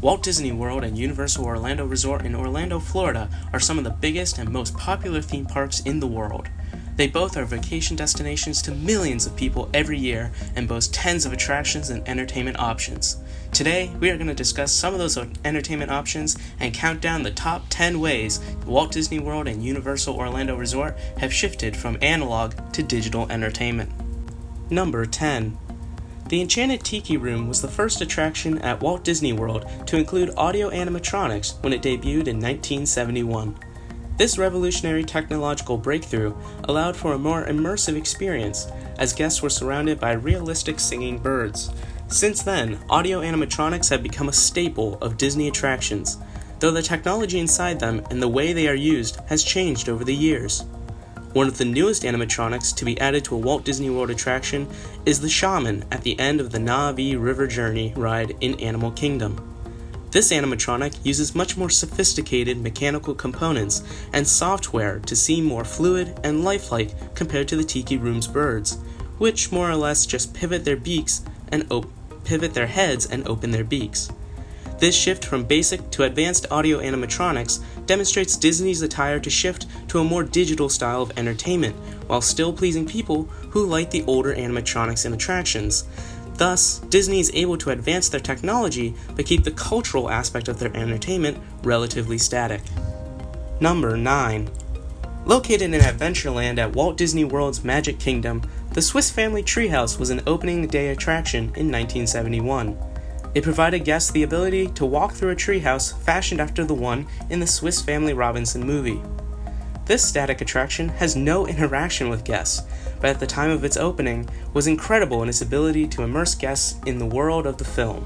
Walt Disney World and Universal Orlando Resort in Orlando, Florida are some of the biggest and most popular theme parks in the world. They both are vacation destinations to millions of people every year and boast tens of attractions and entertainment options. Today, we are going to discuss some of those entertainment options and count down the top 10 ways Walt Disney World and Universal Orlando Resort have shifted from analog to digital entertainment. Number 10. The Enchanted Tiki Room was the first attraction at Walt Disney World to include audio animatronics when it debuted in 1971. This revolutionary technological breakthrough allowed for a more immersive experience, as guests were surrounded by realistic singing birds. Since then, audio animatronics have become a staple of Disney attractions, though the technology inside them and the way they are used has changed over the years. One of the newest animatronics to be added to a Walt Disney World attraction is the Shaman at the end of the Na'vi River Journey ride in Animal Kingdom. This animatronic uses much more sophisticated mechanical components and software to seem more fluid and lifelike compared to the Tiki Room's birds, which more or less just pivot their heads and open their beaks. This shift from basic to advanced audio animatronics demonstrates Disney's desire to shift to a more digital style of entertainment, while still pleasing people who like the older animatronics in attractions. Thus, Disney is able to advance their technology but keep the cultural aspect of their entertainment relatively static. Number 9. Located in Adventureland at Walt Disney World's Magic Kingdom, the Swiss Family Treehouse was an opening day attraction in 1971. It provided guests the ability to walk through a treehouse fashioned after the one in the Swiss Family Robinson movie. This static attraction has no interaction with guests, but at the time of its opening was incredible in its ability to immerse guests in the world of the film.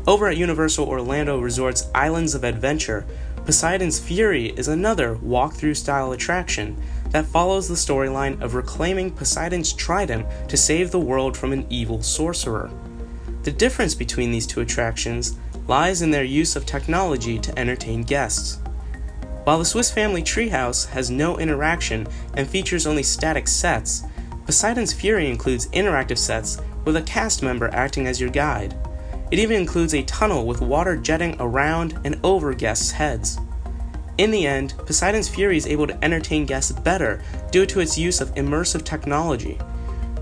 Over at Universal Orlando Resort's Islands of Adventure, Poseidon's Fury is another walk-through style attraction that follows the storyline of reclaiming Poseidon's trident to save the world from an evil sorcerer. The difference between these two attractions lies in their use of technology to entertain guests. While the Swiss Family Treehouse has no interaction and features only static sets, Poseidon's Fury includes interactive sets with a cast member acting as your guide. It even includes a tunnel with water jetting around and over guests' heads. In the end, Poseidon's Fury is able to entertain guests better due to its use of immersive technology.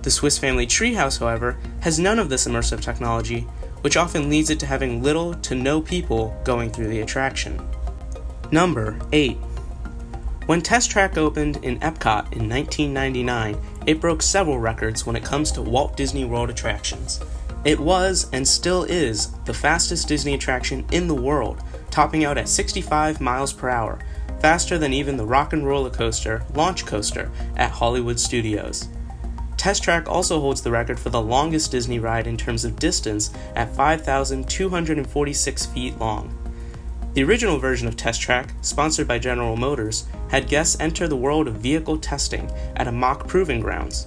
The Swiss Family Treehouse, however, has none of this immersive technology, which often leads it to having little to no people going through the attraction. Number 8. When Test Track opened in Epcot in 1999, it broke several records when it comes to Walt Disney World attractions. It was, and still is, the fastest Disney attraction in the world, topping out at 65 miles per hour, faster than even the Rock and Roller Coaster Launch Coaster at Hollywood Studios. Test Track also holds the record for the longest Disney ride in terms of distance at 5,246 feet long. The original version of Test Track, sponsored by General Motors, had guests enter the world of vehicle testing at a mock proving grounds.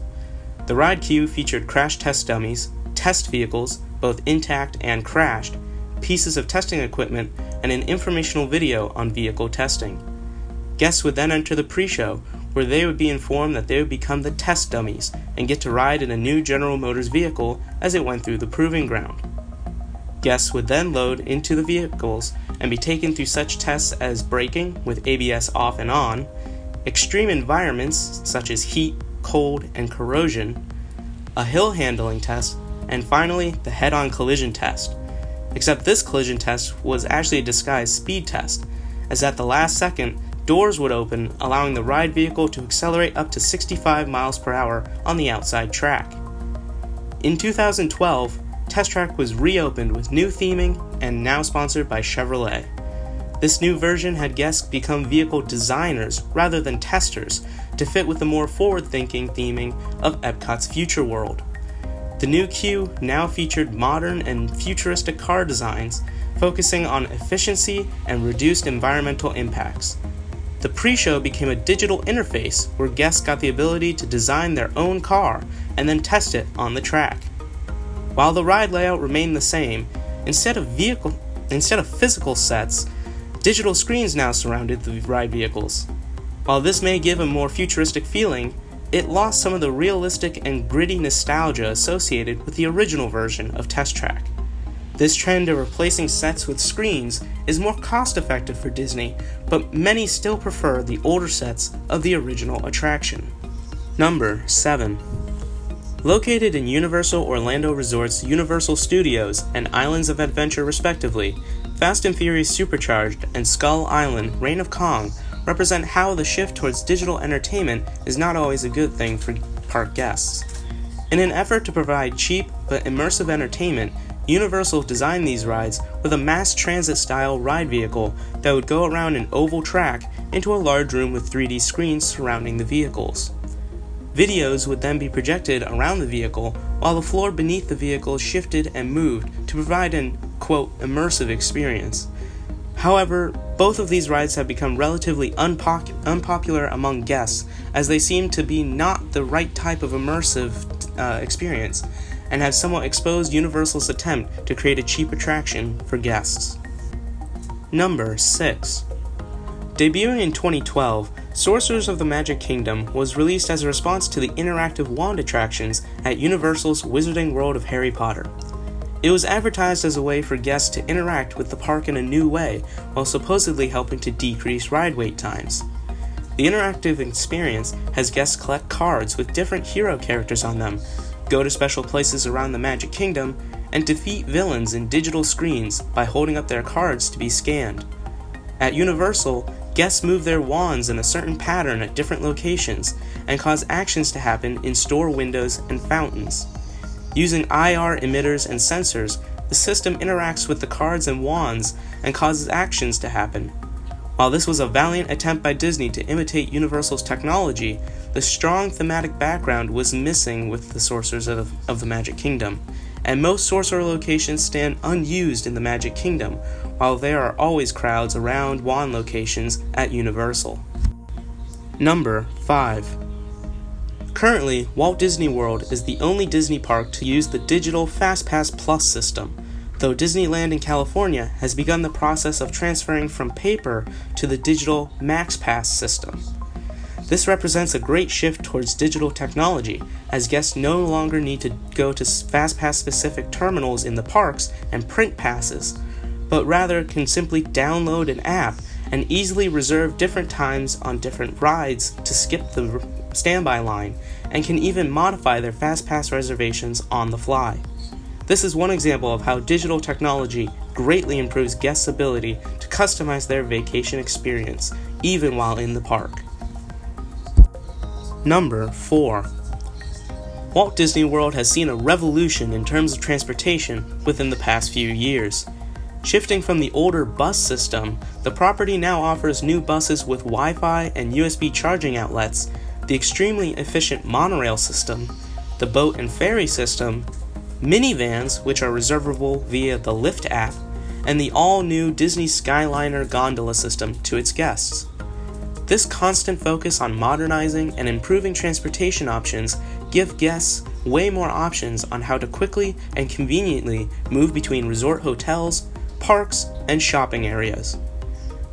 The ride queue featured crash test dummies, test vehicles, both intact and crashed, pieces of testing equipment, and an informational video on vehicle testing. Guests would then enter the pre-show, where they would be informed that they would become the test dummies and get to ride in a new General Motors vehicle as it went through the proving ground. Guests would then load into the vehicles and be taken through such tests as braking with ABS off and on, extreme environments such as heat, cold, and corrosion, a hill handling test, and finally the head-on collision test. Except this collision test was actually a disguised speed test, as at the last second, doors would open, allowing the ride vehicle to accelerate up to 65 miles per hour on the outside track. In 2012, Test Track was reopened with new theming and now sponsored by Chevrolet. This new version had guests become vehicle designers rather than testers to fit with the more forward-thinking theming of Epcot's Future World. The new queue now featured modern and futuristic car designs, focusing on efficiency and reduced environmental impacts. The pre-show became a digital interface where guests got the ability to design their own car and then test it on the track. While the ride layout remained the same, instead of physical sets, digital screens now surrounded the ride vehicles. While this may give a more futuristic feeling, it lost some of the realistic and gritty nostalgia associated with the original version of Test Track. This trend of replacing sets with screens is more cost-effective for Disney, but many still prefer the older sets of the original attraction. Number 7. Located in Universal Orlando Resort's Universal Studios and Islands of Adventure respectively, Fast and Furious Supercharged and Skull Island Reign of Kong represent how the shift towards digital entertainment is not always a good thing for park guests. In an effort to provide cheap but immersive entertainment, Universal designed these rides with a mass transit-style ride vehicle that would go around an oval track into a large room with 3D screens surrounding the vehicles. Videos would then be projected around the vehicle while the floor beneath the vehicle shifted and moved to provide an, quote, immersive experience. However, both of these rides have become relatively unpopular among guests as they seem to be not the right type of immersive experience and have somewhat exposed Universal's attempt to create a cheap attraction for guests. Number 6. Debuting in 2012, Sorcerers of the Magic Kingdom was released as a response to the interactive wand attractions at Universal's Wizarding World of Harry Potter. It was advertised as a way for guests to interact with the park in a new way, while supposedly helping to decrease ride wait times. The interactive experience has guests collect cards with different hero characters on them, go to special places around the Magic Kingdom, and defeat villains in digital screens by holding up their cards to be scanned. At Universal, guests move their wands in a certain pattern at different locations and cause actions to happen in store windows and fountains. Using IR emitters and sensors, the system interacts with the cards and wands and causes actions to happen. While this was a valiant attempt by Disney to imitate Universal's technology, the strong thematic background was missing with the Sorcerers of the Magic Kingdom, and most sorcerer locations stand unused in the Magic Kingdom, while there are always crowds around wand locations at Universal. Number 5. Currently, Walt Disney World is the only Disney park to use the digital FastPass Plus system, though Disneyland in California has begun the process of transferring from paper to the digital MaxPass system. This represents a great shift towards digital technology, as guests no longer need to go to FastPass-specific terminals in the parks and print passes, but rather can simply download an app and easily reserve different times on different rides to skip the standby line, and can even modify their FastPass reservations on the fly. This is one example of how digital technology greatly improves guests' ability to customize their vacation experience, even while in the park. Number 4. Walt Disney World has seen a revolution in terms of transportation within the past few years. Shifting from the older bus system, the property now offers new buses with Wi-Fi and USB charging outlets, the extremely efficient monorail system, the boat and ferry system, minivans which are reservable via the Lyft app, and the all-new Disney Skyliner gondola system to its guests. This constant focus on modernizing and improving transportation options give guests way more options on how to quickly and conveniently move between resort hotels, parks, and shopping areas.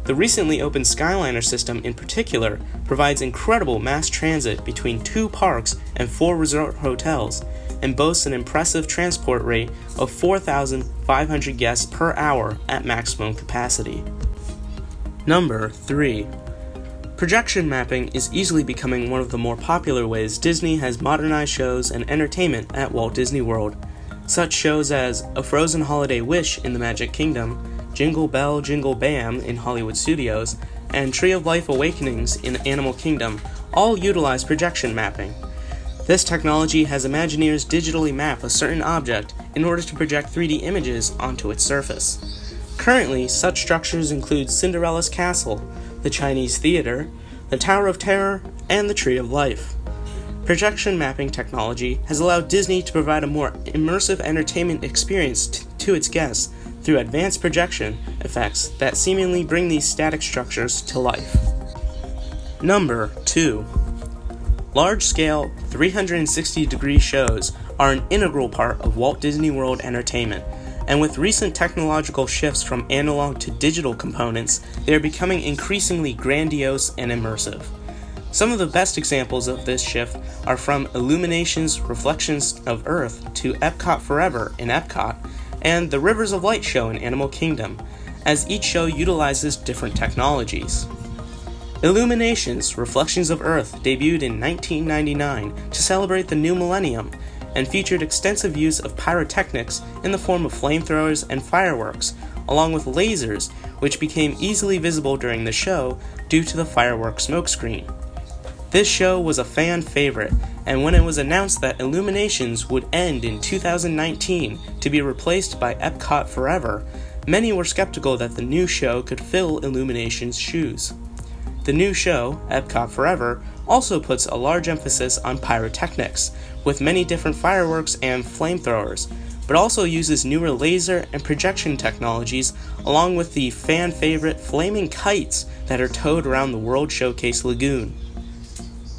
The recently opened Skyliner system in particular provides incredible mass transit between 2 parks and 4 resort hotels, and boasts an impressive transport rate of 4,500 guests per hour at maximum capacity. Number 3. Projection mapping is easily becoming one of the more popular ways Disney has modernized shows and entertainment at Walt Disney World. Such shows as A Frozen Holiday Wish in the Magic Kingdom, Jingle Bell Jingle Bam in Hollywood Studios, and Tree of Life Awakenings in Animal Kingdom all utilize projection mapping. This technology has Imagineers digitally map a certain object in order to project 3D images onto its surface. Currently, such structures include Cinderella's Castle, the Chinese Theater, the Tower of Terror, and the Tree of Life. Projection mapping technology has allowed Disney to provide a more immersive entertainment experience to its guests through advanced projection effects that seemingly bring these static structures to life. Number 2. Large-scale 360-degree shows are an integral part of Walt Disney World entertainment, and with recent technological shifts from analog to digital components, they are becoming increasingly grandiose and immersive. Some of the best examples of this shift are from Illumination's Reflections of Earth to Epcot Forever in Epcot, and the Rivers of Light show in Animal Kingdom, as each show utilizes different technologies. Illuminations: Reflections of Earth debuted in 1999 to celebrate the new millennium, and featured extensive use of pyrotechnics in the form of flamethrowers and fireworks, along with lasers, which became easily visible during the show due to the fireworks smokescreen. This show was a fan favorite, and when it was announced that Illuminations would end in 2019 to be replaced by Epcot Forever, many were skeptical that the new show could fill Illuminations' shoes. The new show, Epcot Forever, also puts a large emphasis on pyrotechnics, with many different fireworks and flamethrowers, but also uses newer laser and projection technologies along with the fan favorite flaming kites that are towed around the World Showcase Lagoon.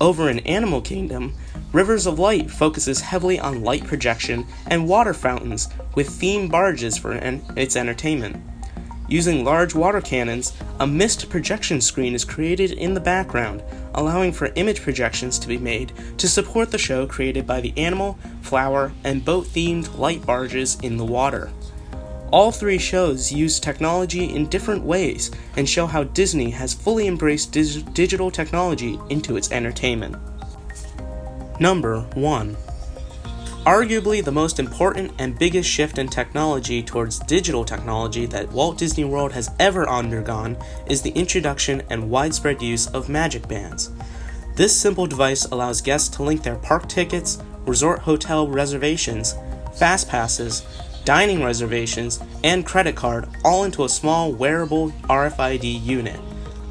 Over in Animal Kingdom, Rivers of Light focuses heavily on light projection and water fountains with themed barges for its entertainment. Using large water cannons, a mist projection screen is created in the background, allowing for image projections to be made to support the show created by the animal, flower, and boat-themed light barges in the water. All three shows use technology in different ways and show how Disney has fully embraced digital technology into its entertainment. Number 1. Arguably the most important and biggest shift in technology towards digital technology that Walt Disney World has ever undergone is the introduction and widespread use of Magic Bands. This simple device allows guests to link their park tickets, resort hotel reservations, fast passes, dining reservations, and credit card all into a small wearable RFID unit.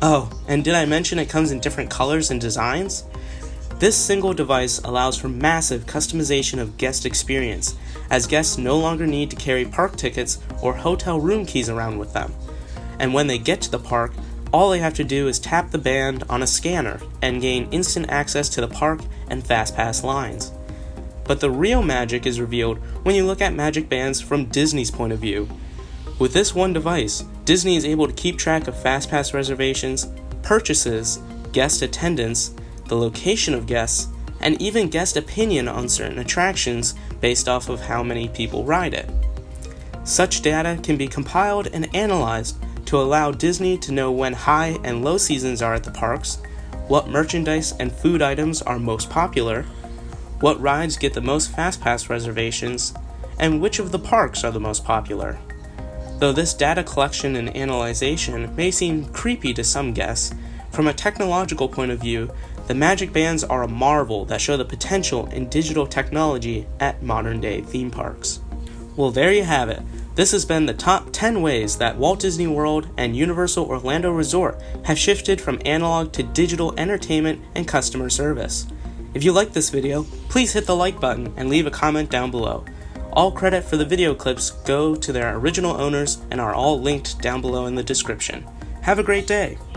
Oh, and did I mention it comes in different colors and designs? This single device allows for massive customization of guest experience, as guests no longer need to carry park tickets or hotel room keys around with them. And when they get to the park, all they have to do is tap the band on a scanner and gain instant access to the park and FastPass lines. But the real magic is revealed when you look at Magic Bands from Disney's point of view. With this one device, Disney is able to keep track of FastPass reservations, purchases, guest attendance, the location of guests, and even guest opinion on certain attractions based off of how many people ride it. Such data can be compiled and analyzed to allow Disney to know when high and low seasons are at the parks, what merchandise and food items are most popular, what rides get the most FastPass reservations, and which of the parks are the most popular. Though this data collection and analyzation may seem creepy to some guests, from a technological point of view, the Magic Bands are a marvel that show the potential in digital technology at modern-day theme parks. Well, there you have it. This has been the top 10 ways that Walt Disney World and Universal Orlando Resort have shifted from analog to digital entertainment and customer service. If you liked this video, please hit the like button and leave a comment down below. All credit for the video clips go to their original owners and are all linked down below in the description. Have a great day!